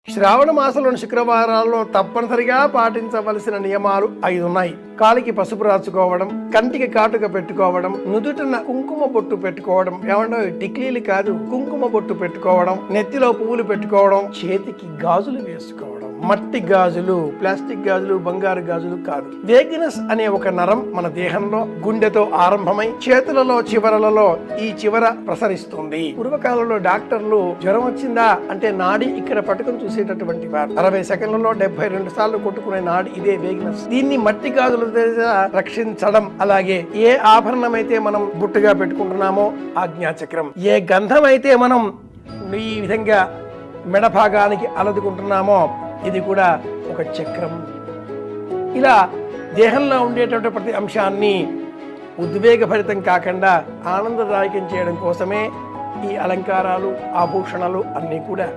శ్రావణ మాసంలోని శుక్రవారాల్లో తప్పనిసరిగా పాటించవలసిన నియమాలు 5 ఉన్నాయి. కాలికి పసుపు రాచుకోవడం, కంటికి కాటుక పెట్టుకోవడం, నుదుటిన కుంకుమ బొట్టు పెట్టుకోవడం, ఏమన్నా టిక్లీలు కాదు కుంకుమ బొట్టు పెట్టుకోవడం, నెత్తిలో పువ్వులు పెట్టుకోవడం, చేతికి గాజులు వేసుకోవడం. మట్టి గాజులు, ప్లాస్టిక్ గాజులు, బంగారు గాజులు కాదు. వేగినస్ అనే ఒక నరం మన దేహంలో గుండెతో ఆరంభమై చేతులలో చివరలలో ఈ చివర ప్రసరిస్తుంది. పూర్వకాలంలో డాక్టర్లు జ్వరం వచ్చిందా అంటే నాడి ఇక్కడ పట్టుకుని చూసేటటువంటి వారు. 60 సెకండ్లలో 72 సార్లు కొట్టుకునే నాడి ఇదే వేగినస్. దీన్ని మట్టి గాజుల రక్షించడం, అలాగే ఏ ఆభరణం అయితే మనం బుట్టుగా పెట్టుకుంటున్నామో ఆజ్ఞాచక్రం, ఏ గంధం అయితే మనం ఈ విధంగా మెడ భాగానికి అలదుకుంటున్నామో ఇది కూడా ఒక చక్రం. ఇలా దేహంలో ఉండేటువంటి ప్రతి అంశాన్ని ఉద్వేగభరితం కాకుండా ఆనందదాయకం చేయడం కోసమే ఈ అలంకారాలు, ఆభూషణాలు అన్నీ కూడా